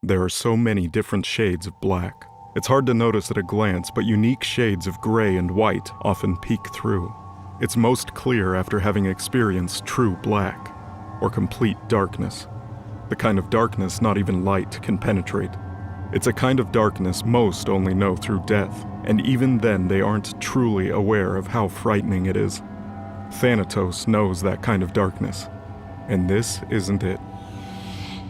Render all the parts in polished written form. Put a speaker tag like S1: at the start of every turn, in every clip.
S1: There are so many different shades of black. It's hard to notice at a glance, but unique shades of gray and white often peek through. It's most clear after having experienced true black, or complete darkness. The kind of darkness not even light can penetrate. It's a kind of darkness most only know through death, and even then they aren't truly aware of how frightening it is. Thanatos knows that kind of darkness, and this isn't it.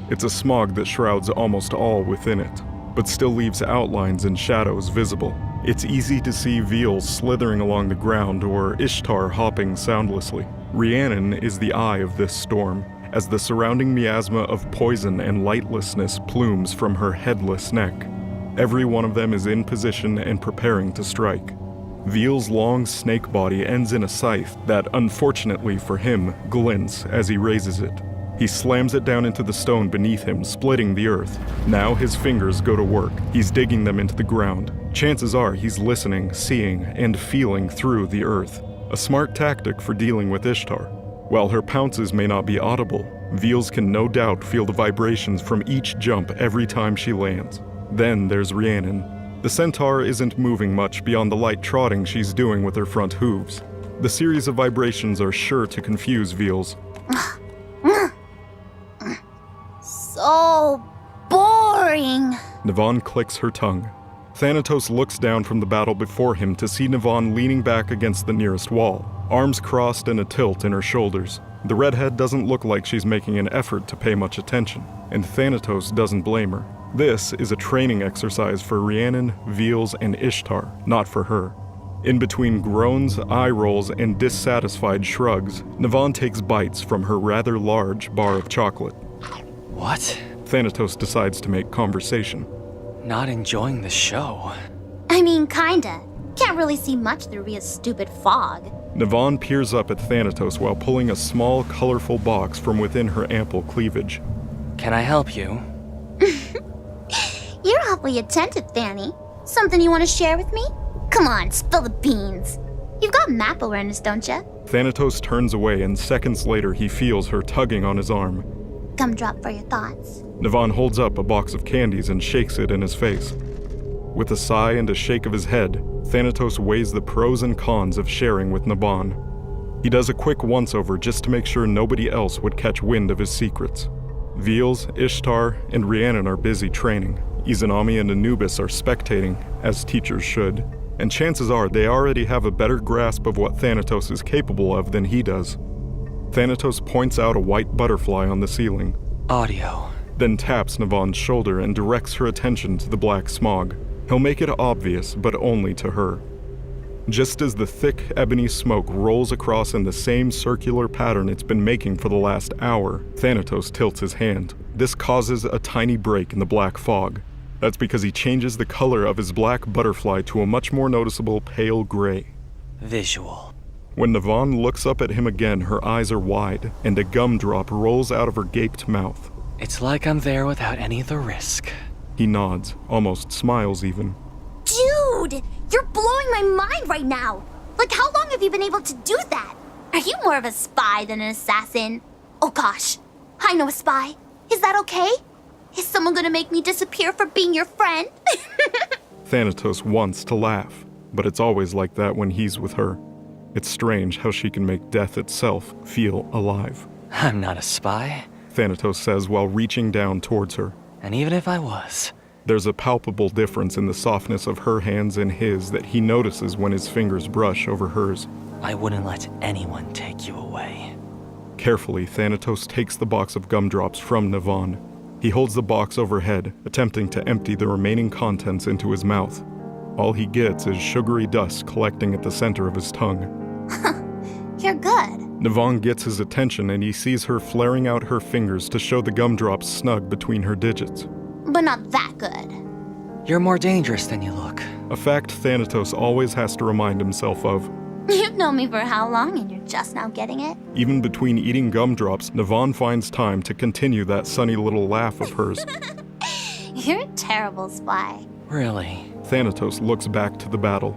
S1: It's a smog that shrouds almost all within it, but still leaves outlines and shadows visible. It's easy to see Veals slithering along the ground or Ishtar hopping soundlessly. Rhiannon is the eye of this storm, as the surrounding miasma of poison and lightlessness plumes from her headless neck. Every one of them is in position and preparing to strike. Veal's long snake body ends in a scythe that, unfortunately for him, glints as he raises it. He slams it down into the stone beneath him, splitting the earth. Now his fingers go to work. He's digging them into the ground. Chances are he's listening, seeing, and feeling through the earth. A smart tactic for dealing with Ishtar. While her pounces may not be audible, Veals can no doubt feel the vibrations from each jump every time she lands. Then there's Rhiannon. The centaur isn't moving much beyond the light trotting she's doing with her front hooves. The series of vibrations are sure to confuse Veals.
S2: So boring.
S1: Navon clicks her tongue. Thanatos looks down from the battle before him to see Navon leaning back against the nearest wall, arms crossed and a tilt in her shoulders. The redhead doesn't look like she's making an effort to pay much attention, and Thanatos doesn't blame her. This is a training exercise for Rhiannon, Veals, and Ishtar, not for her. In between groans, eye rolls, and dissatisfied shrugs, Navon takes bites from her rather large bar of chocolate.
S3: What?
S1: Thanatos decides to make conversation.
S3: Not enjoying the show.
S2: I mean, kinda. Can't really see much through Rhea's stupid fog.
S1: Navon peers up at Thanatos while pulling a small, colorful box from within her ample cleavage.
S3: Can I help you?
S2: You're awfully attentive, Thany. Something you want to share with me? Come on, spill the beans. You've got map awareness, don't you?
S1: Thanatos turns away, and seconds later he feels her tugging on his arm.
S2: Gumdrop for your thoughts.
S1: Navon holds up a box of candies and shakes it in his face. With a sigh and a shake of his head, Thanatos weighs the pros and cons of sharing with Navon. He does a quick once-over just to make sure nobody else would catch wind of his secrets. Veals, Ishtar, and Rhiannon are busy training. Izanami and Anubis are spectating, as teachers should, and chances are they already have a better grasp of what Thanatos is capable of than he does. Thanatos points out a white butterfly on the ceiling.
S3: Audio.
S1: Then taps Navon's shoulder and directs her attention to the black smog. He'll make it obvious, but only to her. Just as the thick ebony smoke rolls across in the same circular pattern it's been making for the last hour, Thanatos tilts his hand. This causes a tiny break in the black fog. That's because he changes the color of his black butterfly to a much more noticeable pale gray.
S3: Visual.
S1: When Navon looks up at him again, her eyes are wide, and a gumdrop rolls out of her gaped mouth.
S3: It's like I'm there without any of the risk.
S1: He nods, almost smiles even.
S2: Dude, you're blowing my mind right now. Like, how long have you been able to do that? Are you more of a spy than an assassin? Oh gosh, I know a spy. Is that okay? Is someone gonna make me disappear for being your friend?
S1: Thanatos wants to laugh, but it's always like that when he's with her. It's strange how she can make death itself feel alive.
S3: I'm not a spy.
S1: Thanatos says while reaching down towards her.
S3: And even if I was...
S1: There's a palpable difference in the softness of her hands and his that he notices when his fingers brush over hers.
S3: I wouldn't let anyone take you away.
S1: Carefully, Thanatos takes the box of gumdrops from Navon. He holds the box overhead, attempting to empty the remaining contents into his mouth. All he gets is sugary dust collecting at the center of his tongue.
S2: You're good.
S1: Navon gets his attention and he sees her flaring out her fingers to show the gumdrops snug between her digits.
S2: But not that good.
S3: You're more dangerous than you look.
S1: A fact Thanatos always has to remind himself of.
S2: You've known me for how long and you're just now getting it?
S1: Even between eating gumdrops, Navon finds time to continue that sunny little laugh of hers.
S2: You're a terrible spy.
S3: Really?
S1: Thanatos looks back to the battle.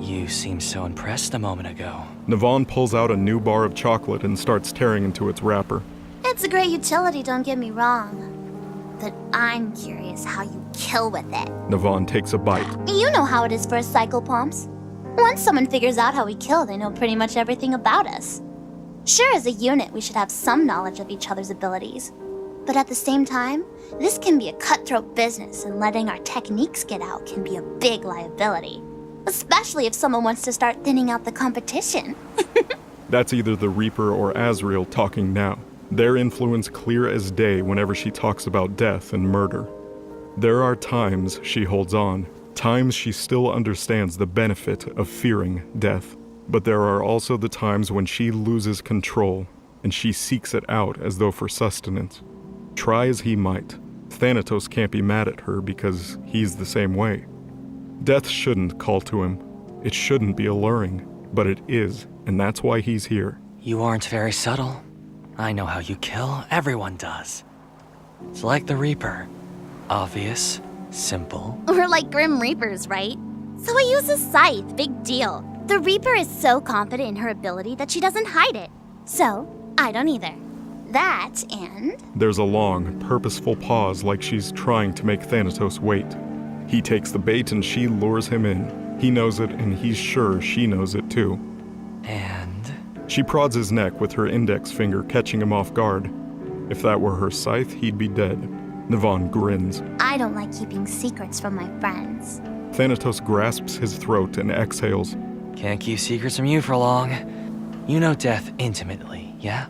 S3: You seemed so impressed a moment ago.
S1: Navon pulls out a new bar of chocolate and starts tearing into its wrapper.
S2: It's a great utility, don't get me wrong. but I'm curious how you kill with it.
S1: Navon takes a bite.
S2: You know how it is for us psychopomps. Once someone figures out how we kill, they know pretty much everything about us. Sure, as a unit, we should have some knowledge of each other's abilities. But at the same time, this can be a cutthroat business, and letting our techniques get out can be a big liability. Especially if someone wants to start thinning out the competition.
S1: That's either the Reaper or Azrael talking now. Their influence clear as day whenever she talks about death and murder. There are times she holds on, times she still understands the benefit of fearing death. But there are also the times when she loses control, and she seeks it out as though for sustenance. Try as he might, Thanatos can't be mad at her because he's the same way. Death shouldn't call to him. It shouldn't be alluring, but it is, and that's why he's here.
S3: You aren't very subtle. I know how you kill. Everyone does. It's like the Reaper. Obvious, simple.
S2: We're like Grim Reapers, right? So I use a scythe, big deal. The Reaper is so confident in her ability that she doesn't hide it. So, I don't either. That, and...
S1: There's a long, purposeful pause like she's trying to make Thanatos wait. He takes the bait and she lures him in. He knows it and he's sure she knows it too.
S3: And...
S1: She prods his neck with her index finger, catching him off guard. If that were her scythe, he'd be dead. Navon grins.
S2: I don't like keeping secrets from my friends.
S1: Thanatos grasps his throat and exhales.
S3: Can't keep secrets from you for long. You know death intimately, yeah?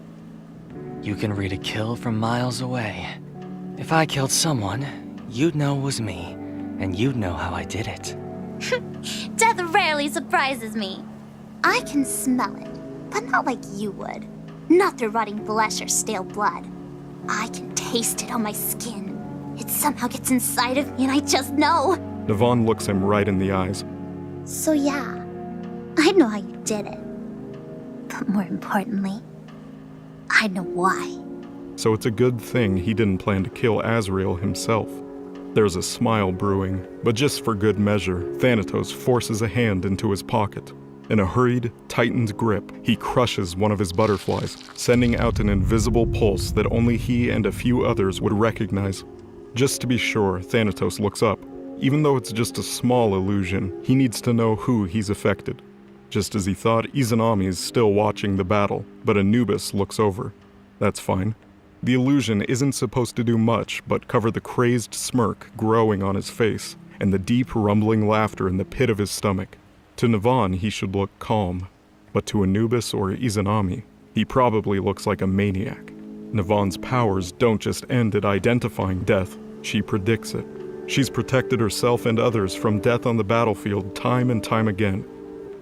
S3: You can read a kill from miles away. If I killed someone, you'd know it was me, and you'd know how I did it.
S2: Death rarely surprises me. I can smell it, but not like you would. Not through rotting flesh or stale blood. I can taste it on my skin. It somehow gets inside of me and I just know.
S1: Navon looks him right in the eyes.
S2: So yeah, I know how you did it. But more importantly, I know why.
S1: So it's a good thing he didn't plan to kill Azrael himself. There's a smile brewing, but just for good measure, Thanatos forces a hand into his pocket. In a hurried, tightened grip, he crushes one of his butterflies, sending out an invisible pulse that only he and a few others would recognize. Just to be sure, Thanatos looks up. Even though it's just a small illusion, he needs to know who he's affected. Just as he thought, Izanami's still watching the battle, but Anubis looks over. That's fine. The illusion isn't supposed to do much but cover the crazed smirk growing on his face and the deep rumbling laughter in the pit of his stomach. To Navon, he should look calm, but to Anubis or Izanami, he probably looks like a maniac. Navon's powers don't just end at identifying death, she predicts it. She's protected herself and others from death on the battlefield time and time again.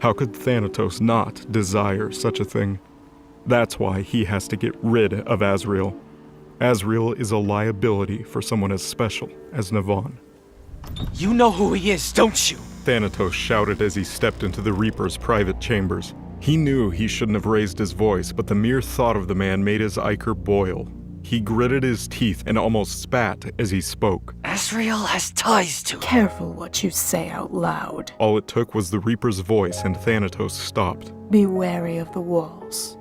S1: How could Thanatos not desire such a thing? That's why he has to get rid of Azrael. Azrael is a liability for someone as special as Navon.
S3: You know who he is, don't you?
S1: Thanatos shouted as he stepped into the Reaper's private chambers. He knew he shouldn't have raised his voice, but the mere thought of the man made his ichor boil. He gritted his teeth and almost spat as he spoke.
S3: Azrael has ties to...
S4: Careful what you say out loud.
S1: All it took was the Reaper's voice and Thanatos stopped.
S4: Be wary of the walls.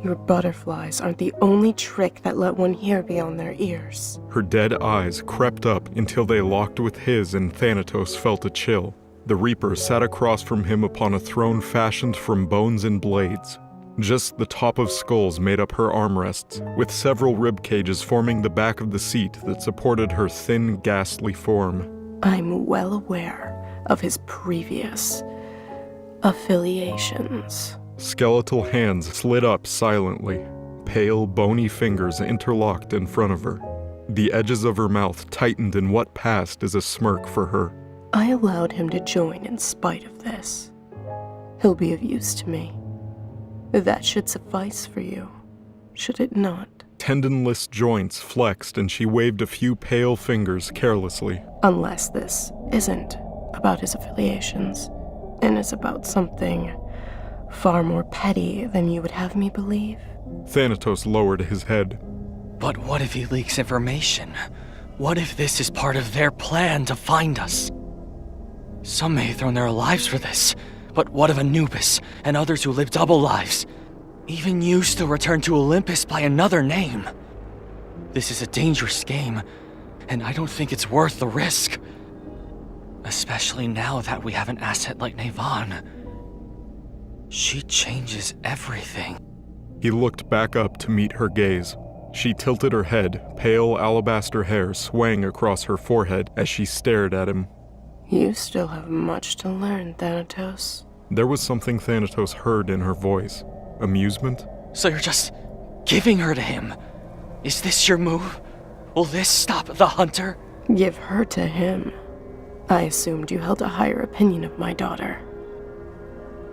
S4: Your butterflies aren't the only trick that let one hear beyond their ears.
S1: Her dead eyes crept up until they locked with his and Thanatos felt a chill. The Reaper sat across from him upon a throne fashioned from bones and blades. Just the top of skulls made up her armrests, with several rib cages forming the back of the seat that supported her thin, ghastly form.
S4: I'm well aware of his previous affiliations.
S1: Skeletal hands slid up silently, pale, bony fingers interlocked in front of her. The edges of her mouth tightened in what passed as a smirk for her.
S4: I allowed him to join in spite of this. He'll be of use to me. That should suffice for you, should it not?
S1: Tendonless joints flexed and she waved a few pale fingers carelessly.
S4: Unless this isn't about his affiliations, and is about something far more petty than you would have me believe.
S1: Thanatos lowered his head.
S3: But what if he leaks information? What if this is part of their plan to find us? Some may have thrown their lives for this, but what of Anubis and others who live double lives? Even you still return to Olympus by another name. This is a dangerous game, and I don't think it's worth the risk. Especially now that we have an asset like Navan. She changes everything.
S1: He looked back up to meet her gaze. She tilted her head, pale alabaster hair swaying across her forehead as she stared at him.
S4: You still have much to learn, Thanatos.
S1: There was something Thanatos heard in her voice. Amusement?
S3: So you're just giving her to him? Is this your move? Will this stop the hunter?
S4: Give her to him. I assumed you held a higher opinion of my daughter.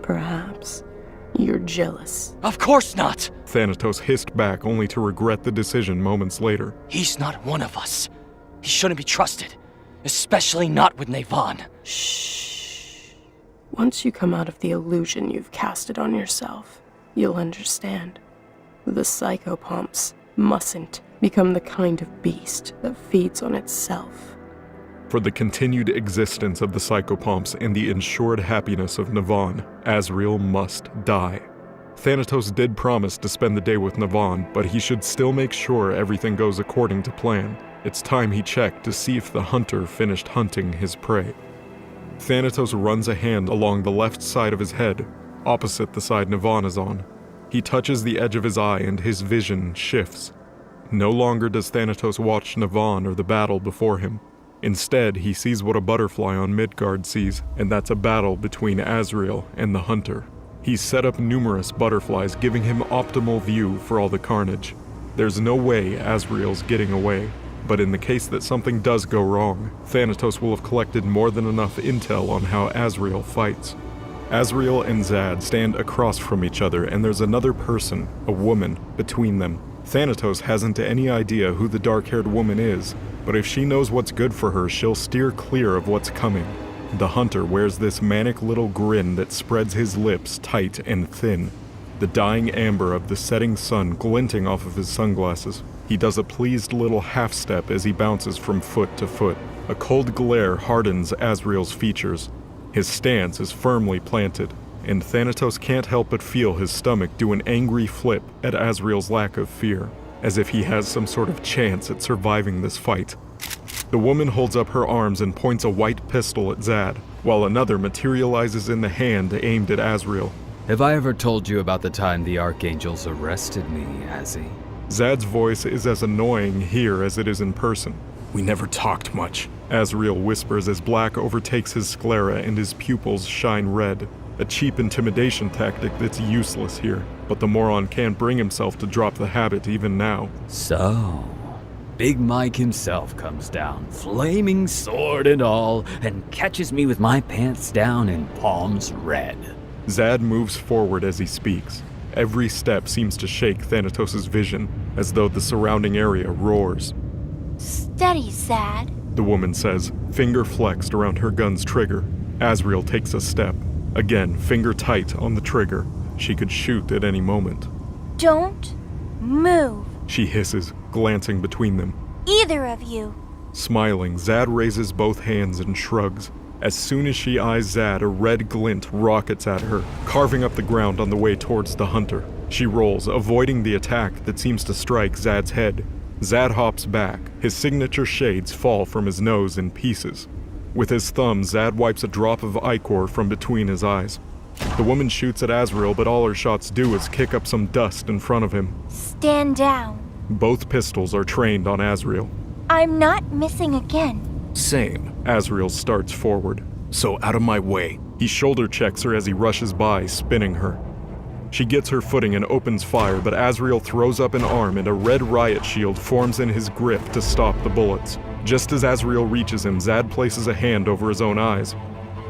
S4: Perhaps you're jealous.
S3: Of course not!
S1: Thanatos hissed back only to regret the decision moments later.
S3: He's not one of us. He shouldn't be trusted. Especially not with Navan.
S4: Shh. Once you come out of the illusion you've casted on yourself, you'll understand. The psychopomps mustn't become the kind of beast that feeds on itself.
S1: For the continued existence of the psychopomps and the ensured happiness of Navan, Azriel must die. Thanatos did promise to spend the day with Navan, but he should still make sure everything goes according to plan. It's time he checked to see if the hunter finished hunting his prey. Thanatos runs a hand along the left side of his head, opposite the side Navan is on. He touches the edge of his eye and his vision shifts. No longer does Thanatos watch Navan or the battle before him. Instead, he sees what a butterfly on Midgard sees, and that's a battle between Azriel and the hunter. He's set up numerous butterflies, giving him optimal view for all the carnage. There's no way Azriel's getting away, but in the case that something does go wrong, Thanatos will have collected more than enough intel on how Azriel fights. Azriel and Zad stand across from each other, and there's another person, a woman, between them. Thanatos hasn't any idea who the dark-haired woman is, but if she knows what's good for her, she'll steer clear of what's coming. The hunter wears this manic little grin that spreads his lips tight and thin, the dying amber of the setting sun glinting off of his sunglasses. He does a pleased little half-step as he bounces from foot to foot. A cold glare hardens Azriel's features. His stance is firmly planted, and Thanatos can't help but feel his stomach do an angry flip at Azriel's lack of fear, as if he has some sort of chance at surviving this fight. The woman holds up her arms and points a white pistol at Zad, while another materializes in the hand aimed at Azriel.
S5: Have I ever told you about the time the Archangels arrested me, Azzy?
S1: Zad's voice is as annoying here as it is in person.
S6: We never talked much,
S1: Azriel whispers as black overtakes his sclera and his pupils shine red. A cheap intimidation tactic that's useless here, but the moron can't bring himself to drop the habit even now.
S5: So, Big Mike himself comes down, flaming sword and all, and catches me with my pants down and palms red.
S1: Zad moves forward as he speaks. Every step seems to shake Thanatos' vision, as though the surrounding area roars.
S2: Steady, Zad.
S1: The woman says, finger flexed around her gun's trigger. Azriel takes a step. Again, finger tight on the trigger. She could shoot at any moment.
S2: Don't move.
S1: She hisses, glancing between them.
S2: Either of you.
S1: Smiling, Zad raises both hands and shrugs. As soon as she eyes Zad, a red glint rockets at her, carving up the ground on the way towards the hunter. She rolls, avoiding the attack that seems to strike Zad's head. Zad hops back. His signature shades fall from his nose in pieces. With his thumb, Zad wipes a drop of ichor from between his eyes. The woman shoots at Azriel, but all her shots do is kick up some dust in front of him.
S2: Stand down.
S1: Both pistols are trained on Azriel.
S2: I'm not missing again.
S6: same.
S1: Azriel starts forward.
S6: So out of my way.
S1: He shoulder checks her as he rushes by, spinning her. She gets her footing and opens fire, but Azriel throws up an arm and a red riot shield forms in his grip to stop the bullets. Just as Azriel reaches him, Zad places a hand over his own eyes.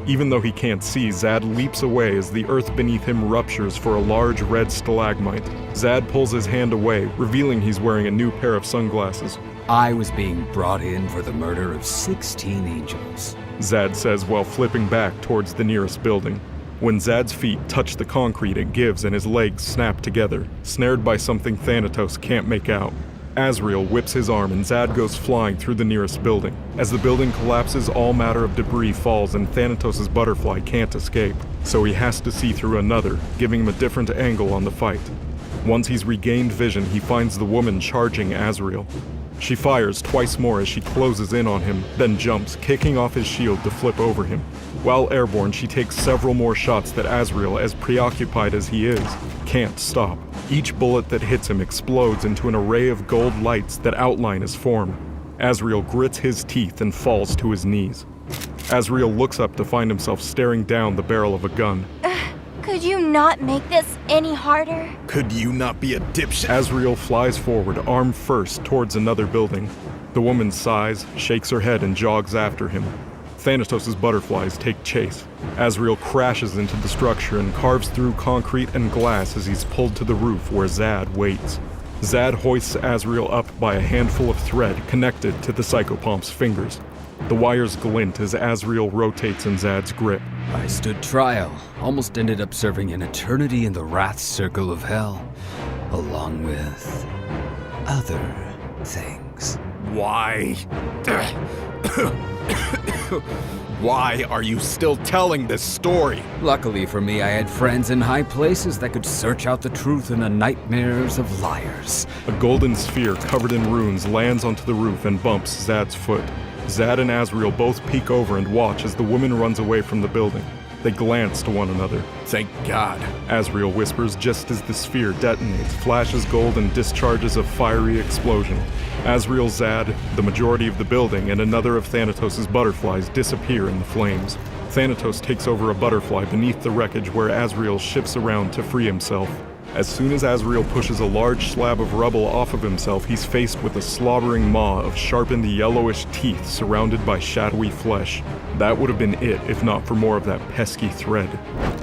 S1: Even though he can't see, Zad leaps away as the earth beneath him ruptures for a large red stalagmite. Zad pulls his hand away, revealing he's wearing a new pair of sunglasses.
S5: I was being brought in for the murder of 16 angels,
S1: Zad says while flipping back towards the nearest building. When Zad's feet touch the concrete, it gives and his legs snap together, snared by something Thanatos can't make out. Azriel whips his arm and Zad goes flying through the nearest building. As the building collapses, all matter of debris falls and Thanatos' butterfly can't escape, so he has to see through another, giving him a different angle on the fight. Once he's regained vision, he finds the woman charging Azriel. She fires twice more as she closes in on him, then jumps, kicking off his shield to flip over him. While airborne, she takes several more shots that Azrael, as preoccupied as he is, can't stop. Each bullet that hits him explodes into an array of gold lights that outline his form. Azrael grits his teeth and falls to his knees. Azrael looks up to find himself staring down the barrel of a gun.
S7: Could you not make this any harder?
S6: Could you not be a dipshit?
S1: Azrael flies forward, arm first, towards another building. The woman sighs, shakes her head, and jogs after him. Thanatos' butterflies take chase. Azrael crashes into the structure and carves through concrete and glass as he's pulled to the roof where Zad waits. Zad hoists Azrael up by a handful of thread connected to the psychopomp's fingers. The wires glint as Azrael rotates in Zad's grip.
S5: I stood trial, almost ended up serving an eternity in the wrath circle of hell, along with other things.
S6: Why? Why are you still telling this story?
S5: Luckily for me, I had friends in high places that could search out the truth in the nightmares of liars.
S1: A golden sphere covered in runes lands onto the roof and bumps Zad's foot. Zad and Azrael both peek over and watch as the woman runs away from the building. They glance to one another.
S6: Thank God.
S1: Azrael whispers just as the sphere detonates, flashes gold, and discharges a fiery explosion. Azrael, Zad, the majority of the building, and another of Thanatos' butterflies disappear in the flames. Thanatos takes over a butterfly beneath the wreckage where Azrael shifts around to free himself. As soon as Azrael pushes a large slab of rubble off of himself, he's faced with a slobbering maw of sharpened yellowish teeth surrounded by shadowy flesh. That would have been it if not for more of that pesky thread.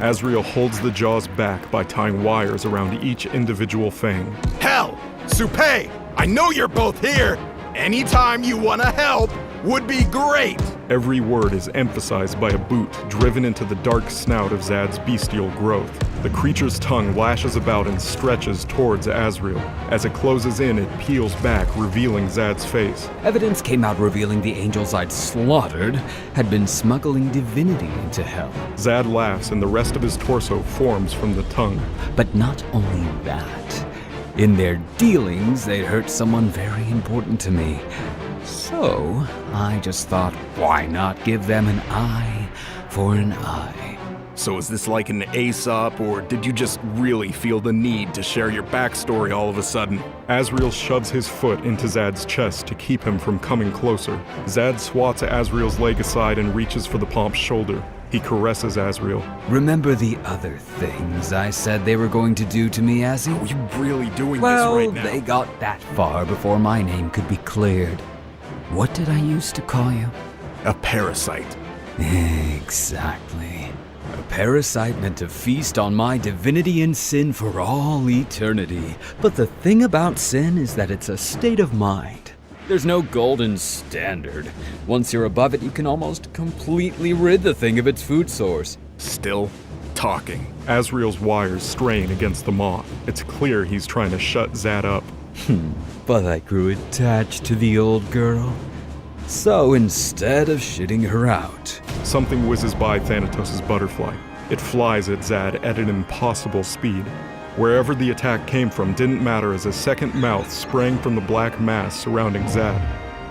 S1: Azrael holds the jaws back by tying wires around each individual fang.
S6: Hell! Supay! I know you're both here! Anytime you wanna help would be great!
S1: Every word is emphasized by a boot driven into the dark snout of Zad's bestial growth. The creature's tongue lashes about and stretches towards Azrael. As it closes in, it peels back, revealing Zad's face.
S5: Evidence came out revealing the angels I'd slaughtered had been smuggling divinity into hell.
S1: Zad laughs and the rest of his torso forms from the tongue.
S5: But not only that. In their dealings, they'd hurt someone very important to me. So, I just thought, why not give them an eye for an eye?
S6: So is this like an Aesop, or did you just really feel the need to share your backstory all of a sudden?
S1: Azrael shoves his foot into Zad's chest to keep him from coming closer. Zad swats Azrael's leg aside and reaches for the Pomp's shoulder. He caresses Azrael.
S5: Remember the other things I said they were going to do to me, Azzy?
S6: Are you really doing
S5: Well,
S6: this right now?
S5: they got that far before my name could be cleared. What did I used to call you?
S6: A parasite.
S5: Exactly. A parasite meant to feast on my divinity and sin for all eternity. But the thing about sin is that it's a state of mind. There's no golden standard. Once you're above it, you can almost completely rid the thing of its food source.
S6: Still talking.
S1: Azrael's wires strain against the maw. It's clear he's trying to shut Zad up.
S5: But I grew attached to the old girl. So instead of shitting her out,
S1: Something whizzes by Thanatos' butterfly. It flies at Zad at an impossible speed. Wherever the attack came from didn't matter as a second mouth sprang from the black mass surrounding Zad.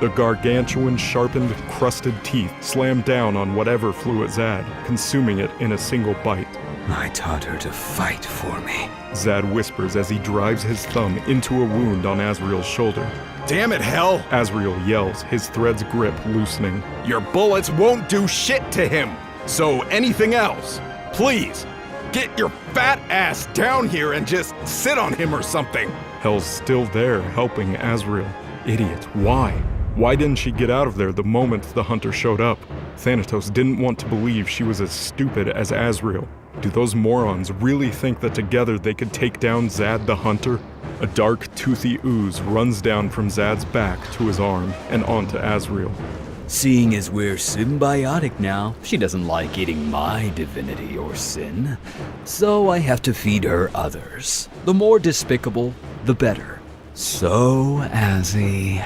S1: The gargantuan, sharpened, crusted teeth slammed down on whatever flew at Zad, consuming it in a single bite.
S5: I taught her to fight for me.
S1: Zad whispers as he drives his thumb into a wound on Azrael's shoulder.
S6: Damn it, Hell!
S1: Azrael yells, his thread's grip loosening.
S6: Your bullets won't do shit to him! So anything else? Please, get your fat ass down here and just sit on him or something!
S1: Hell's still there, helping Azrael. Idiot, why? Why didn't she get out of there the moment the hunter showed up? Thanatos didn't want to believe she was as stupid as Azrael. Do those morons really think that together they could take down Zad the hunter? A dark, toothy ooze runs down from Zad's back to his arm and onto Azrael.
S5: Seeing as we're symbiotic now, she doesn't like eating my divinity or sin. So I have to feed her others. The more despicable, the better. So, Azzy,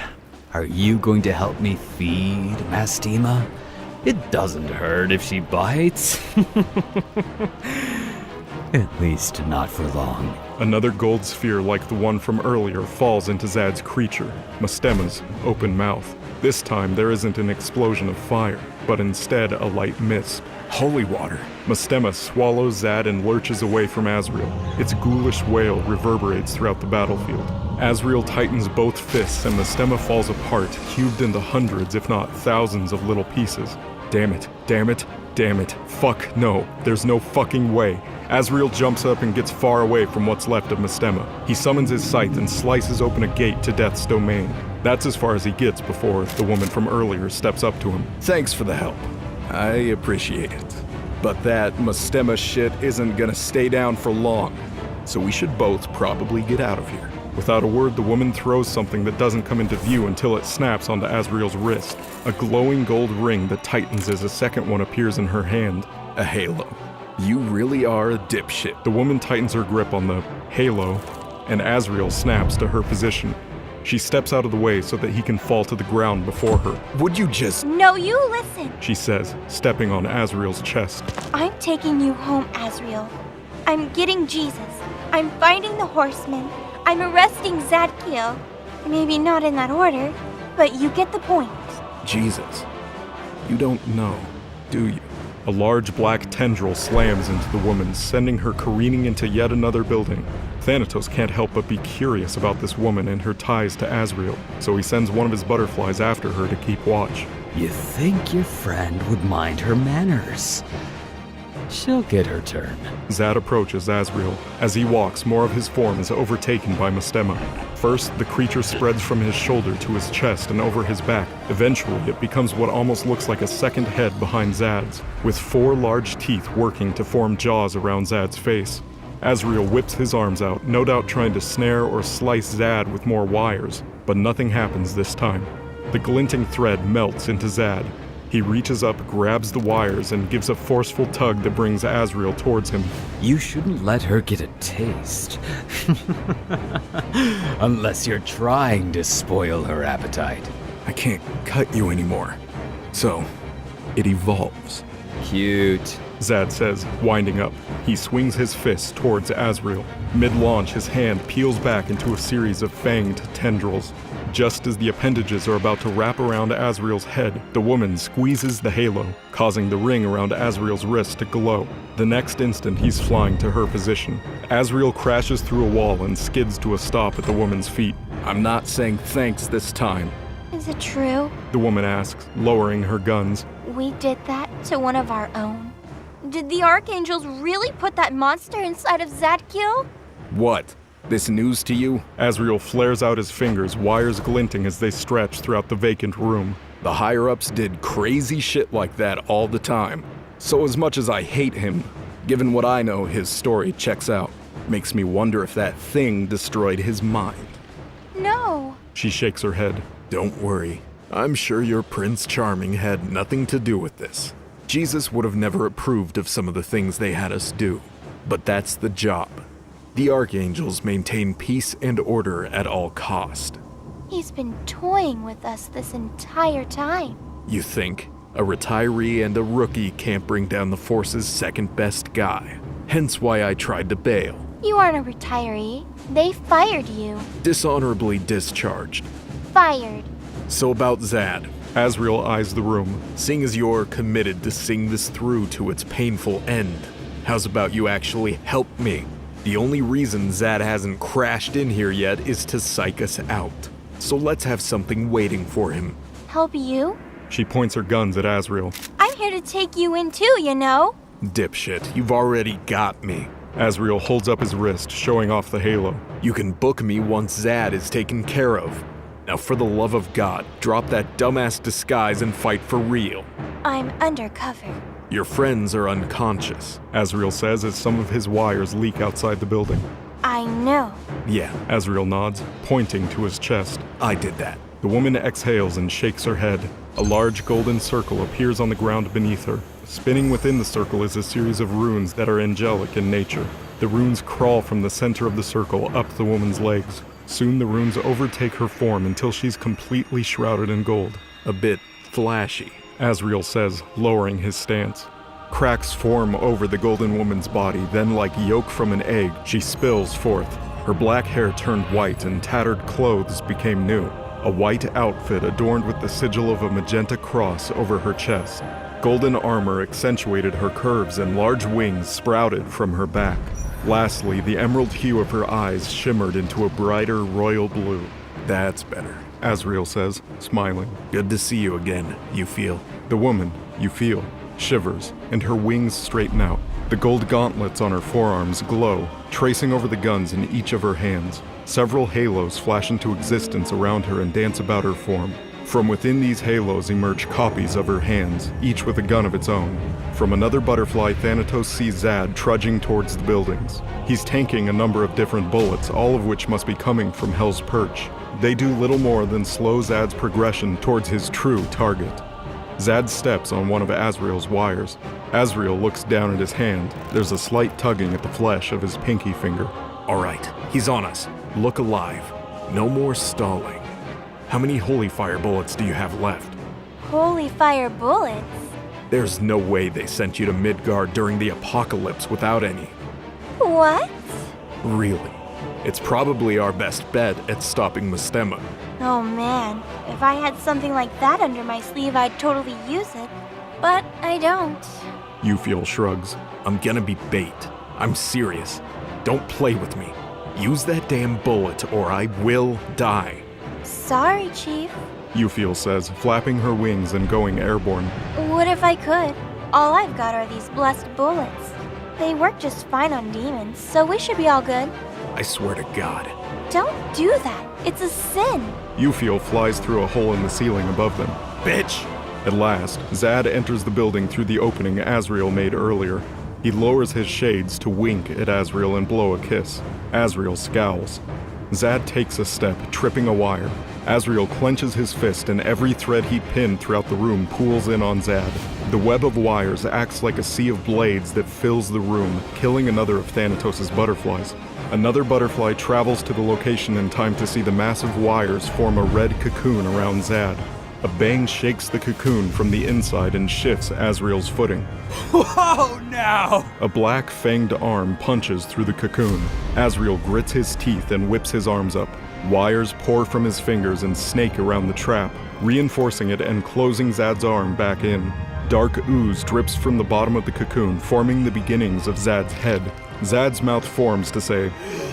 S5: are you going to help me feed Mastima? It doesn't hurt if she bites. At least not for long.
S1: Another gold sphere like the one from earlier falls into Zad's creature, Mastema's open mouth. This time there isn't an explosion of fire, but instead a light mist.
S6: Holy water.
S1: Mastema swallows Zad and lurches away from Azrael. Its ghoulish wail reverberates throughout the battlefield. Azrael tightens both fists and Mastema falls apart, cubed into hundreds if not thousands of little pieces. Damn it, damn it, damn it. Fuck no, there's no fucking way. Azrael jumps up and gets far away from what's left of Mastema. He summons his scythe and slices open a gate to Death's domain. That's as far as he gets before the woman from earlier steps up to him.
S6: Thanks for the help. I appreciate it. But that Mastema shit isn't gonna stay down for long, so we should both probably get out of here.
S1: Without a word, the woman throws something that doesn't come into view until it snaps onto Azrael's wrist. A glowing gold ring that tightens as a second one appears in her hand.
S6: A halo. You really are a dipshit.
S1: The woman tightens her grip on the halo, and Azrael snaps to her position. She steps out of the way so that he can fall to the ground before her.
S6: Would you just...
S7: No, you listen.
S1: She says, stepping on Azrael's chest.
S7: I'm taking you home, Azrael. I'm getting Jesus. I'm finding the horsemen. I'm arresting Zadkiel. Maybe not in that order, but you get the point.
S6: Jesus. You don't know, do you?
S1: A large black tendril slams into the woman, sending her careening into yet another building. Thanatos can't help but be curious about this woman and her ties to Azrael, so he sends one of his butterflies after her to keep watch.
S5: You think your friend would mind her manners? She'll get her turn.
S1: Zad approaches Azrael. As he walks, more of his form is overtaken by Mastema. First, the creature spreads from his shoulder to his chest and over his back. Eventually, it becomes what almost looks like a second head behind Zad's, with 4 large teeth working to form jaws around Zad's face. Azrael whips his arms out, no doubt trying to snare or slice Zad with more wires, but nothing happens this time. The glinting thread melts into Zad. He reaches up, grabs the wires, and gives a forceful tug that brings Azrael towards him.
S5: You shouldn't let her get a taste. Unless you're trying to spoil her appetite.
S6: I can't cut you anymore. So, it evolves.
S5: Cute.
S1: Zad says, winding up. He swings his fist towards Azrael. Mid-launch, his hand peels back into a series of fanged tendrils. Just as the appendages are about to wrap around Azrael's head, the woman squeezes the halo, causing the ring around Azrael's wrist to glow. The next instant, he's flying to her position. Azrael crashes through a wall and skids to a stop at the woman's feet.
S6: I'm not saying thanks this time.
S7: Is it true?
S1: The woman asks, lowering her guns.
S7: We did that to one of our own? Did the archangels really put that monster inside of Zadkiel?
S6: What? This news to you?
S1: Azrael flares out his fingers, wires glinting as they stretch throughout the vacant room.
S6: The higher-ups did crazy shit like that all the time. So as much as I hate him, given what I know, his story checks out. Makes me wonder if that thing destroyed his mind.
S7: No.
S1: She shakes her head.
S6: Don't worry. I'm sure your Prince Charming had nothing to do with this. Jesus would have never approved of some of the things they had us do. But that's the job. The archangels maintain peace and order at all cost.
S7: He's been toying with us this entire time.
S6: You think? A retiree and a rookie can't bring down the Force's second best guy. Hence why I tried to bail.
S7: You aren't a retiree. They fired you.
S6: Dishonorably discharged.
S7: Fired.
S6: So about Zad.
S1: Azrael eyes the room.
S6: Seeing as you're committed to seeing this through to its painful end, how's about you actually help me? The only reason Zad hasn't crashed in here yet is to psych us out. So let's have something waiting for him.
S7: Help you?
S1: She points her guns at Azrael.
S7: I'm here to take you in too, you know?
S6: Dipshit, you've already got me.
S1: Azrael holds up his wrist, showing off the halo.
S6: You can book me once Zad is taken care of. Now for the love of God, drop that dumbass disguise and fight for real.
S7: I'm undercover.
S6: Your friends are unconscious.
S1: Azrael says as some of his wires leak outside the building.
S7: I know.
S6: Yeah,
S1: Azrael nods, pointing to his chest.
S6: I did that.
S1: The woman exhales and shakes her head. A large golden circle appears on the ground beneath her. Spinning within the circle is a series of runes that are angelic in nature. The runes crawl from the center of the circle up the woman's legs. Soon the runes overtake her form until she's completely shrouded in gold.
S6: A bit flashy.
S1: Azrael says, lowering his stance. Cracks form over the golden woman's body, then like yolk from an egg, she spills forth. Her black hair turned white and tattered clothes became new. A white outfit adorned with the sigil of a magenta cross over her chest. Golden armor accentuated her curves and large wings sprouted from her back. Lastly, the emerald hue of her eyes shimmered into a brighter royal blue.
S6: That's better.
S1: Asriel says, smiling.
S6: Good to see you again, you feel.
S1: The woman, you feel, shivers, and her wings straighten out. The gold gauntlets on her forearms glow, tracing over the guns in each of her hands. Several halos flash into existence around her and dance about her form. From within these halos emerge copies of her hands, each with a gun of its own. From another butterfly, Thanatos sees Zad trudging towards the buildings. He's tanking a number of different bullets, all of which must be coming from Hell's Perch. They do little more than slow Zad's progression towards his true target. Zad steps on one of Asriel's wires. Asriel looks down at his hand. There's a slight tugging at the flesh of his pinky finger.
S6: All right, he's on us. Look alive. No more stalling. How many holy fire bullets do you have left?
S7: Holy fire bullets?
S6: There's no way they sent you to Midgard during the apocalypse without any.
S7: What?
S6: Really? It's probably our best bet at stopping Mystema.
S7: Oh man, if I had something like that under my sleeve, I'd totally use it. But I don't.
S1: Euphiel shrugs.
S6: I'm gonna be bait. I'm serious. Don't play with me. Use that damn bullet or I will die.
S7: Sorry, Chief.
S1: Euphiel says, flapping her wings and going airborne.
S7: What if I could? All I've got are these blessed bullets. They work just fine on demons, so we should be all good.
S6: I swear to God.
S7: Don't do that. It's a sin.
S1: Euphiel flies through a hole in the ceiling above them.
S6: Bitch!
S1: At last, Zad enters the building through the opening Asriel made earlier. He lowers his shades to wink at Asriel and blow a kiss. Asriel scowls. Zad takes a step, tripping a wire. Asriel clenches his fist and every thread he pinned throughout the room pools in on Zad. The web of wires acts like a sea of blades that fills the room, killing another of Thanatos' butterflies. Another butterfly travels to the location in time to see the massive wires form a red cocoon around Zad. A bang shakes the cocoon from the inside and shifts Asriel's footing.
S5: Whoa, now!
S1: A black fanged arm punches through the cocoon. Asriel grits his teeth and whips his arms up. Wires pour from his fingers and snake around the trap, reinforcing it and closing Zad's arm back in. Dark ooze drips from the bottom of the cocoon, forming the beginnings of Zad's head. Zad's mouth forms to say,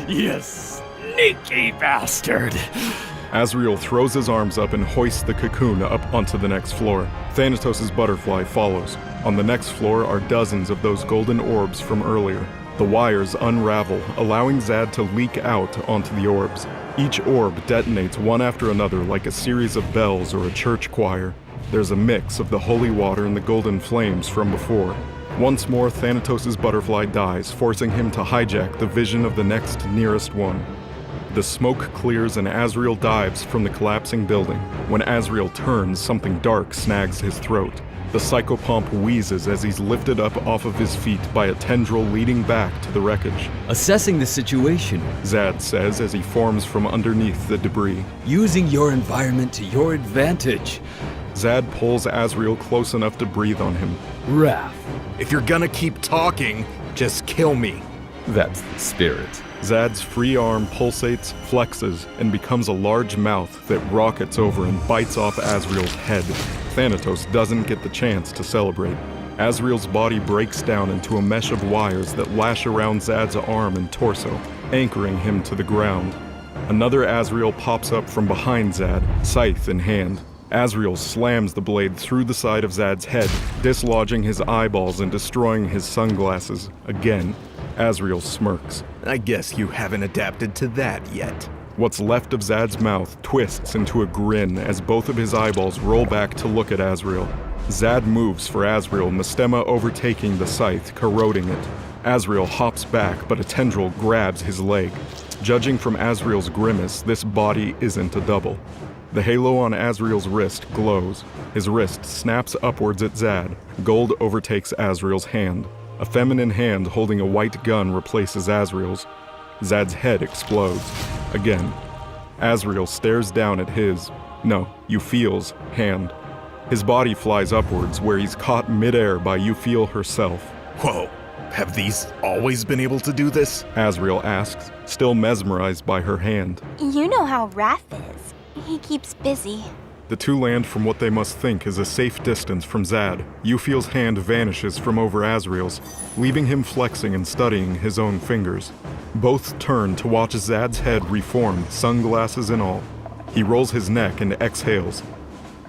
S5: You sneaky bastard!
S1: Asriel throws his arms up and hoists the cocoon up onto the next floor. Thanatos' butterfly follows. On the next floor are dozens of those golden orbs from earlier. The wires unravel, allowing Zad to leak out onto the orbs. Each orb detonates one after another like a series of bells or a church choir. There's a mix of the holy water and the golden flames from before. Once more, Thanatos' butterfly dies, forcing him to hijack the vision of the next nearest one. The smoke clears and Asriel dives from the collapsing building. When Asriel turns, something dark snags his throat. The psychopomp wheezes as he's lifted up off of his feet by a tendril leading back to the wreckage.
S5: Assessing the situation,
S1: Zad says as he forms from underneath the debris.
S5: Using your environment to your advantage.
S1: Zad pulls Asriel close enough to breathe on him.
S5: Wrath.
S6: If you're gonna keep talking, just kill me.
S5: That's the spirit.
S1: Zad's free arm pulsates, flexes, and becomes a large mouth that rockets over and bites off Asriel's head. Thanatos doesn't get the chance to celebrate. Asriel's body breaks down into a mesh of wires that lash around Zad's arm and torso, anchoring him to the ground. Another Asriel pops up from behind Zad, scythe in hand. Asriel slams the blade through the side of Zad's head, dislodging his eyeballs and destroying his sunglasses. Again, Asriel smirks.
S6: I guess you haven't adapted to that yet.
S1: What's left of Zad's mouth twists into a grin as both of his eyeballs roll back to look at Asriel. Zad moves for Asriel, Mystema overtaking the scythe, corroding it. Asriel hops back, but a tendril grabs his leg. Judging from Asriel's grimace, this body isn't a double. The halo on Asriel's wrist glows. His wrist snaps upwards at Zad. Gold overtakes Asriel's hand. A feminine hand holding a white gun replaces Asriel's. Zad's head explodes. Again. Asriel stares down at Euphiel's hand. His body flies upwards, where he's caught midair by Euphil herself.
S6: Whoa, have these always been able to do this?
S1: Asriel asks, still mesmerized by her hand.
S7: You know how Wrath is. He keeps busy.
S1: The two land from what they must think is a safe distance from Zad. Euphil's hand vanishes from over Asriel's, leaving him flexing and studying his own fingers. Both turn to watch Zad's head reform, sunglasses and all. He rolls his neck and exhales.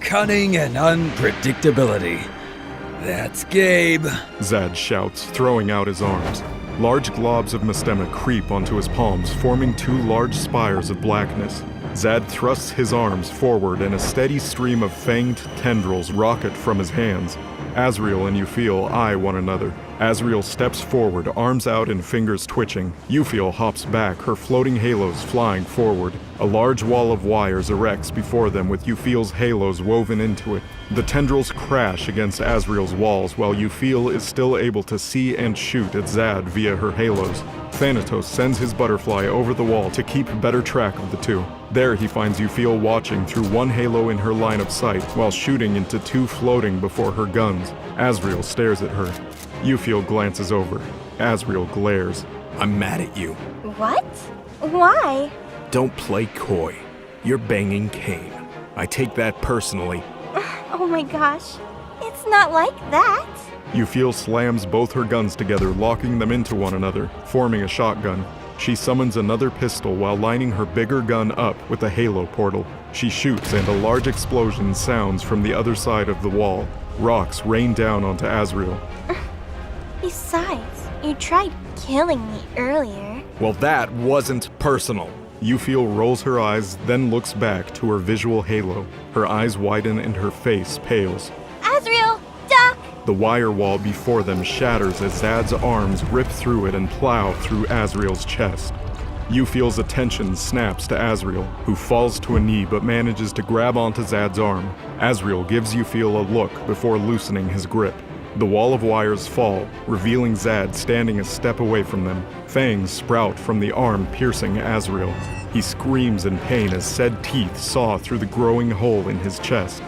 S5: Cunning and unpredictability. That's Gabe.
S1: Zad shouts, throwing out his arms. Large globs of mystema creep onto his palms, forming two large spires of blackness. Zad thrusts his arms forward and a steady stream of fanged tendrils rocket from his hands. Asriel and Euphil eye one another. Asriel steps forward, arms out and fingers twitching. Euphil hops back, her floating halos flying forward. A large wall of wires erects before them with Euphil's halos woven into it. The tendrils crash against Asriel's walls while Euphil is still able to see and shoot at Zad via her halos. Thanatos sends his butterfly over the wall to keep better track of the two. There he finds Euphil watching through one halo in her line of sight while shooting into two floating before her guns. Asriel stares at her. Euphil glances over. Asriel glares.
S6: I'm mad at you.
S7: What? Why?
S6: Don't play coy. You're banging Cain. I take that personally.
S7: Oh my gosh. It's not like that.
S1: Euphil slams both her guns together, locking them into one another, forming a shotgun. She summons another pistol while lining her bigger gun up with a halo portal. She shoots and a large explosion sounds from the other side of the wall. Rocks rain down onto Asriel.
S7: Besides, you tried killing me earlier.
S6: Well, that wasn't personal.
S1: Euphil rolls her eyes, then looks back to her visual halo. Her eyes widen and her face pales.
S7: Asriel, duck!
S1: The wire wall before them shatters as Zad's arms rip through it and plow through Asriel's chest. Euphil's attention snaps to Asriel, who falls to a knee but manages to grab onto Zad's arm. Asriel gives Euphil a look before loosening his grip. The wall of wires fall, revealing Zad standing a step away from them. Fangs sprout from the arm piercing Asriel. He screams in pain as said teeth saw through the growing hole in his chest.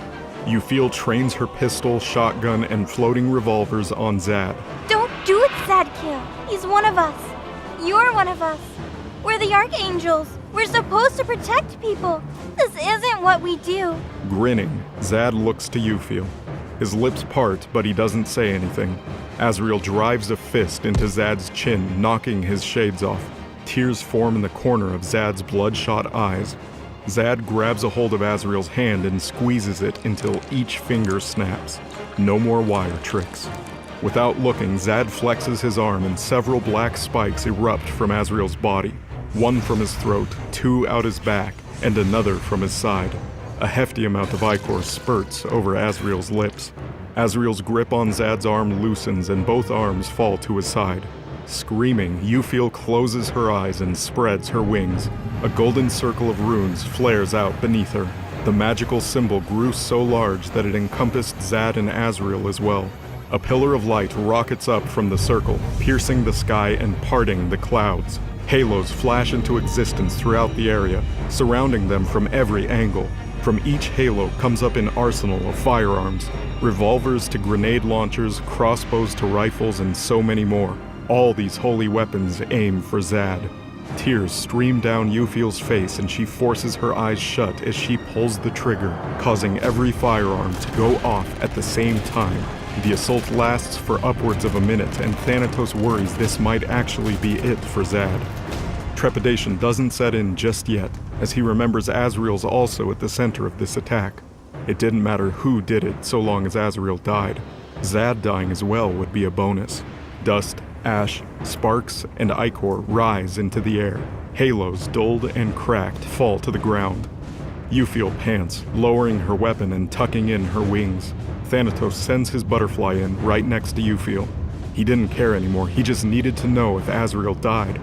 S1: Euphil trains her pistol, shotgun, and floating revolvers on Zad.
S7: Don't do it, Zadkiel. He's one of us. You're one of us. We're the Archangels. We're supposed to protect people. This isn't what we do.
S1: Grinning, Zad looks to Euphil. His lips part, but he doesn't say anything. Asriel drives a fist into Zad's chin, knocking his shades off. Tears form in the corner of Zad's bloodshot eyes. Zad grabs a hold of Asriel's hand and squeezes it until each finger snaps. No more wire tricks. Without looking, Zad flexes his arm and several black spikes erupt from Asriel's body. One from his throat, two out his back, and another from his side. A hefty amount of ichor spurts over Asriel's lips. Asriel's grip on Zad's arm loosens and both arms fall to his side. Screaming, Euphil closes her eyes and spreads her wings. A golden circle of runes flares out beneath her. The magical symbol grew so large that it encompassed Zad and Asriel as well. A pillar of light rockets up from the circle, piercing the sky and parting the clouds. Halos flash into existence throughout the area, surrounding them from every angle. From each halo comes up an arsenal of firearms, revolvers to grenade launchers, crossbows to rifles, and so many more. All these holy weapons aim for Zad. Tears stream down Euphil's face and she forces her eyes shut as she pulls the trigger, causing every firearm to go off at the same time. The assault lasts for upwards of a minute, and Thanatos worries this might actually be it for Zad. Trepidation doesn't set in just yet, as he remembers Asriel's also at the center of this attack. It didn't matter who did it so long as Asriel died. Zad dying as well would be a bonus. Dust, ash, sparks, and ichor rise into the air. Halos, dulled and cracked, fall to the ground. Euphil pants, lowering her weapon and tucking in her wings. Thanatos sends his butterfly in right next to Euphil. He didn't care anymore, he just needed to know if Asriel died.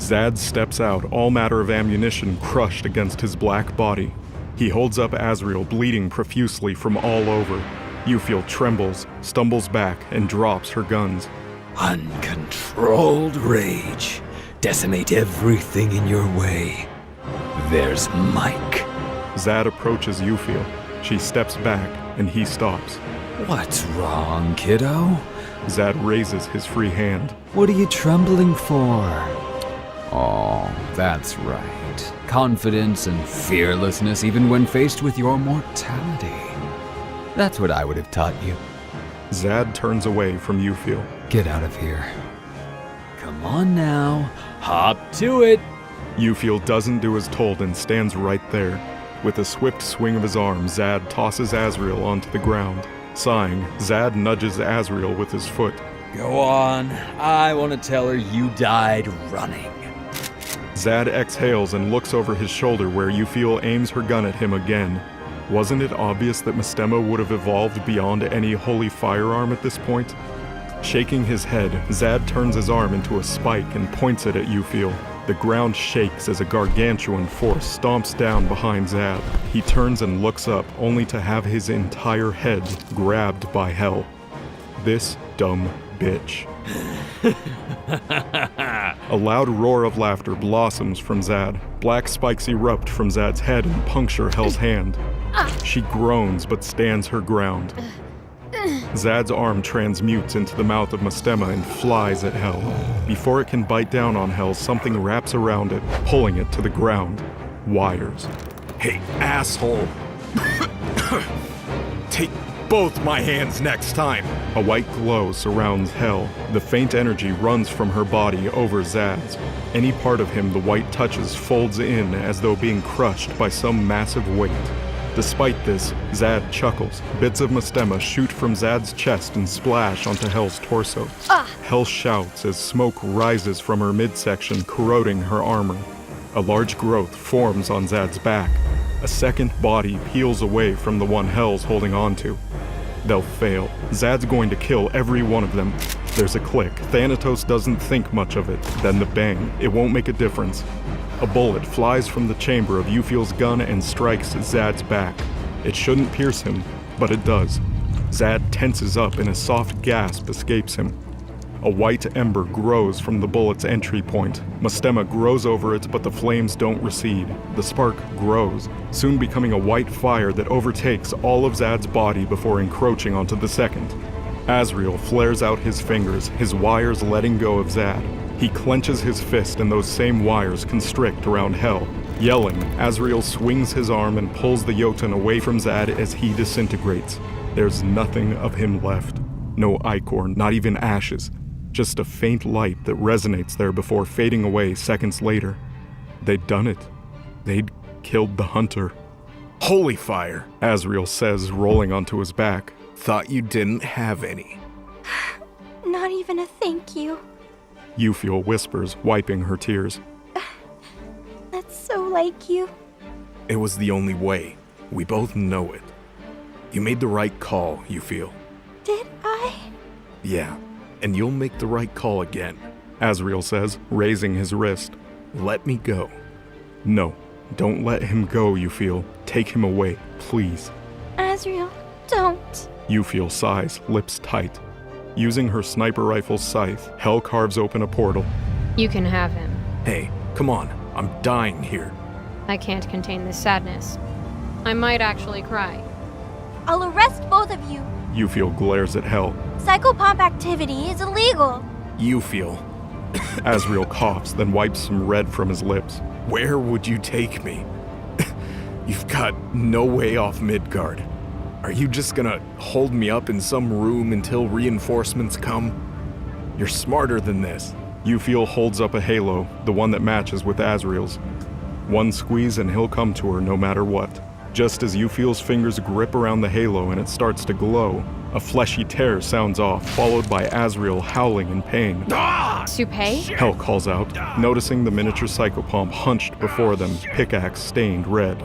S1: Zad steps out, all matter of ammunition crushed against his black body. He holds up Asriel, bleeding profusely from all over. Euphil trembles, stumbles back, and drops her guns.
S5: Uncontrolled rage. Decimate everything in your way. There's Mike.
S1: Zad approaches Euphil. She steps back, and he stops.
S5: What's wrong, kiddo?
S1: Zad raises his free hand.
S5: What are you trembling for? Oh, that's right. Confidence and fearlessness even when faced with your mortality. That's what I would have taught you.
S1: Zad turns away from Euphil.
S5: Get out of here. Come on now, hop to it.
S1: Euphil doesn't do as told and stands right there. With a swift swing of his arm, Zad tosses Azriel onto the ground. Sighing, Zad nudges Azriel with his foot.
S5: Go on. I want to tell her you died running.
S1: Zad exhales and looks over his shoulder where Euphil aims her gun at him again. Wasn't it obvious that Mastema would have evolved beyond any holy firearm at this point? Shaking his head, Zad turns his arm into a spike and points it at Euphil. The ground shakes as a gargantuan force stomps down behind Zad. He turns and looks up, only to have his entire head grabbed by Hell. This dumb bitch. A loud roar of laughter blossoms from Zad. Black spikes erupt from Zad's head and puncture Hell's hand. She groans but stands her ground. Zad's arm transmutes into the mouth of Mastema and flies at Hell. Before it can bite down on Hell, something wraps around it, pulling it to the ground. Wires.
S6: Hey, asshole! Take both my hands next time!
S1: A white glow surrounds Hell. The faint energy runs from her body over Zad's. Any part of him the white touches folds in as though being crushed by some massive weight. Despite this, Zad chuckles. Bits of Mastema shoot from Zad's chest and splash onto Hell's torso. Hell shouts as smoke rises from her midsection, corroding her armor. A large growth forms on Zad's back. A second body peels away from the one Hell's holding onto. They'll fail. Zad's going to kill every one of them. There's a click. Thanatos doesn't think much of it. Then the bang. It won't make a difference. A bullet flies from the chamber of Euphil's gun and strikes Zad's back. It shouldn't pierce him, but it does. Zad tenses up and a soft gasp escapes him. A white ember grows from the bullet's entry point. Mastema grows over it, but the flames don't recede. The spark grows, soon becoming a white fire that overtakes all of Zad's body before encroaching onto the second. Azriel flares out his fingers, his wires letting go of Zad. He clenches his fist and those same wires constrict around Hell. Yelling, Azriel swings his arm and pulls the Jotun away from Zad as he disintegrates. There's nothing of him left. No ichor, not even ashes. Just a faint light that resonates there before fading away seconds later. They'd done it. They'd killed the hunter.
S6: Holy fire,
S1: Azriel says, rolling onto his back.
S6: Thought you didn't have any.
S7: Not even a thank you.
S1: Euphil whispers, wiping her tears.
S7: That's so like you.
S6: It was the only way. We both know it. You made the right call, Euphil.
S7: Did I?
S6: Yeah, and you'll make the right call again.
S1: Azriel says, raising his wrist.
S6: Let me go.
S1: No, don't let him go, Euphil. Take him away, please.
S7: Azriel, don't.
S1: Euphil sighs, lips tight. Using her sniper rifle's scythe, Hell carves open a portal.
S8: You can have him.
S6: Hey, come on. I'm dying here.
S8: I can't contain this sadness. I might actually cry.
S7: I'll arrest both of you.
S1: Euphil glares at Hell.
S7: Psychopomp activity is illegal.
S6: Euphil.
S1: Azriel coughs, then wipes some red from his lips.
S6: Where would you take me? You've got no way off Midgard. Are you just gonna hold me up in some room until reinforcements come? You're smarter than this.
S1: Euphil holds up a halo, the one that matches with Azriel's. One squeeze and he'll come to her no matter what. Just as Euphil's fingers grip around the halo and it starts to glow, a fleshy tear sounds off, followed by Azriel howling in pain.
S8: Supay?
S1: Hell calls out, noticing the miniature psychopomp hunched before them, pickaxe stained red.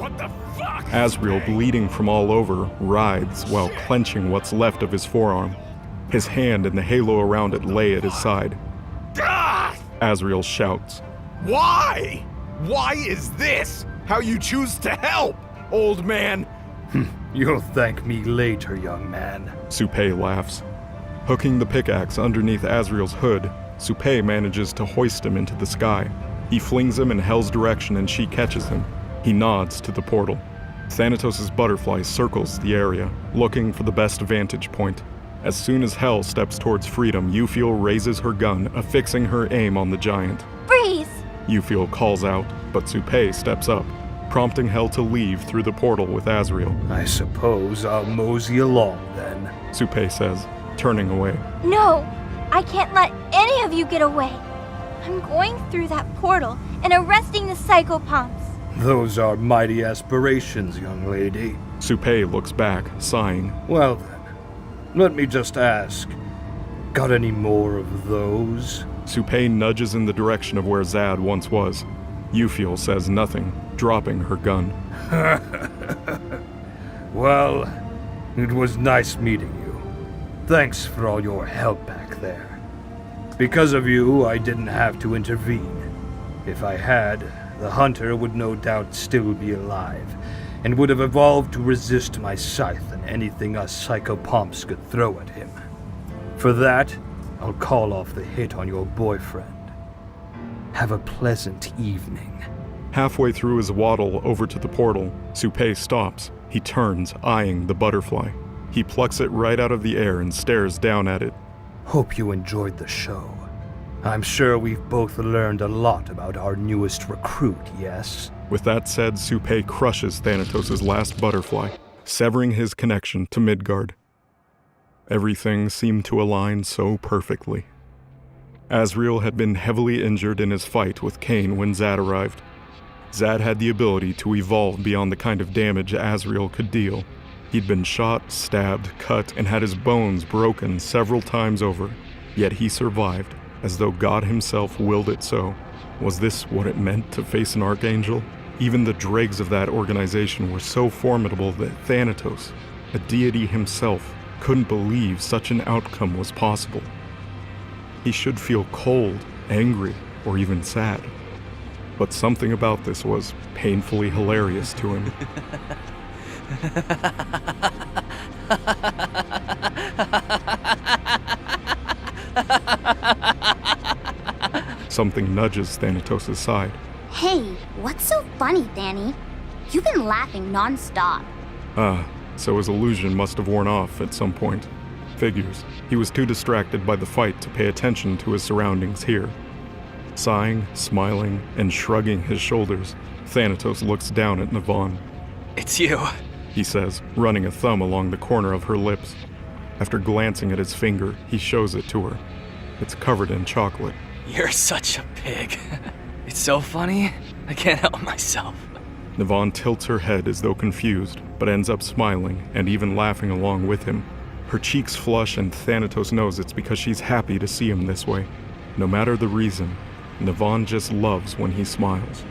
S1: Azriel, bleeding from all over, writhes while clenching what's left of his forearm. His hand and the halo around it lay at his side. Azriel shouts.
S6: Why? Why is this how you choose to help, old man?
S9: You'll thank me later, young man.
S1: Supay laughs. Hooking the pickaxe underneath Azriel's hood, Supay manages to hoist him into the sky. He flings him in Hell's direction and she catches him. He nods to the portal. Thanatos' butterfly circles the area, looking for the best vantage point. As soon as Hel steps towards freedom, Euphiel raises her gun, affixing her aim on the giant.
S7: Freeze!
S1: Euphiel calls out, but Supay steps up, prompting Hel to leave through the portal with Azrael.
S9: I suppose I'll mosey along then.
S1: Supay says, turning away.
S7: No! I can't let any of you get away! I'm going through that portal and arresting the psychopomps.
S9: Those are mighty aspirations, young lady.
S1: Supay looks back, sighing.
S9: Well then, let me just ask, got any more of those?
S1: Supay nudges in the direction of where Zad once was. Euphiel says nothing, dropping her gun.
S9: Well, it was nice meeting you. Thanks for all your help back there. Because of you, I didn't have to intervene. If I had, the hunter would no doubt still be alive, and would have evolved to resist my scythe and anything us psychopomps could throw at him. For that, I'll call off the hit on your boyfriend. Have a pleasant evening.
S1: Halfway through his waddle over to the portal, Supay stops. He turns, eyeing the butterfly. He plucks it right out of the air and stares down at it.
S9: Hope you enjoyed the show. I'm sure we've both learned a lot about our newest recruit, yes?
S1: With that said, Supay crushes Thanatos' last butterfly, severing his connection to Midgard. Everything seemed to align so perfectly. Azrael had been heavily injured in his fight with Cain when Zad arrived. Zad had the ability to evolve beyond the kind of damage Azrael could deal. He'd been shot, stabbed, cut, and had his bones broken several times over, yet he survived, as though God himself willed it so. Was this what it meant to face an archangel? Even the dregs of that organization were so formidable that Thanatos, a deity himself, couldn't believe such an outcome was possible. He should feel cold, angry, or even sad. But something about this was painfully hilarious to him. Something nudges Thanatos' side.
S2: Hey, what's so funny, Danny? You've been laughing non-stop.
S1: So his illusion must have worn off at some point. Figures. He was too distracted by the fight to pay attention to his surroundings here. Sighing, smiling, and shrugging his shoulders, Thanatos looks down at Navon.
S3: It's you.
S1: He says, running a thumb along the corner of her lips. After glancing at his finger, he shows it to her. It's covered in chocolate.
S3: You're such a pig. It's so funny, I can't help myself.
S1: Navon tilts her head as though confused, but ends up smiling and even laughing along with him. Her cheeks flush and Thanatos knows it's because she's happy to see him this way. No matter the reason, Navon just loves when he smiles.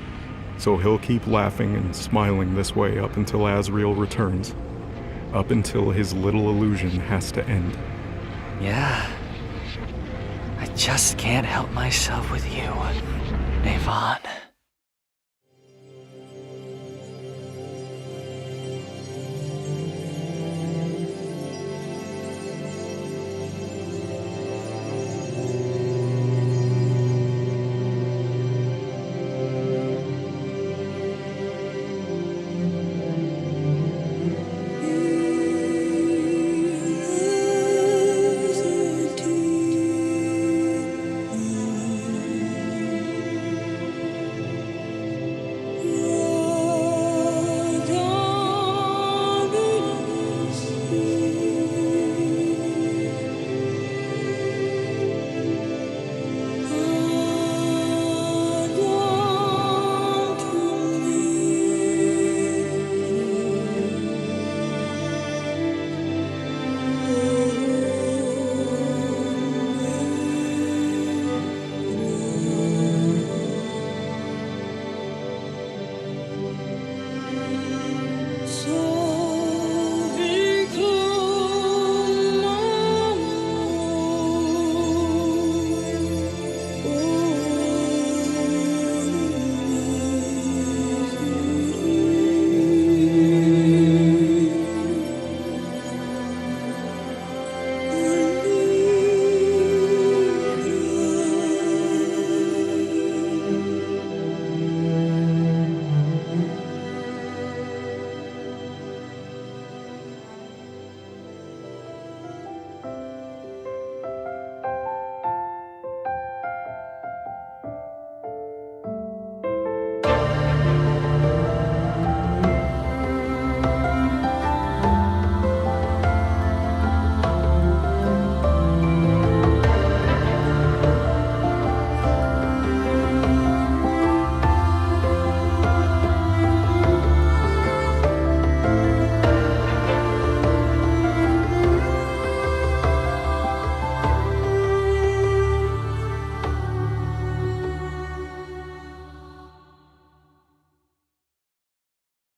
S1: So he'll keep laughing and smiling this way up until Azrael returns. Up until his little illusion has to end.
S3: Yeah. I just can't help myself with you, Navon.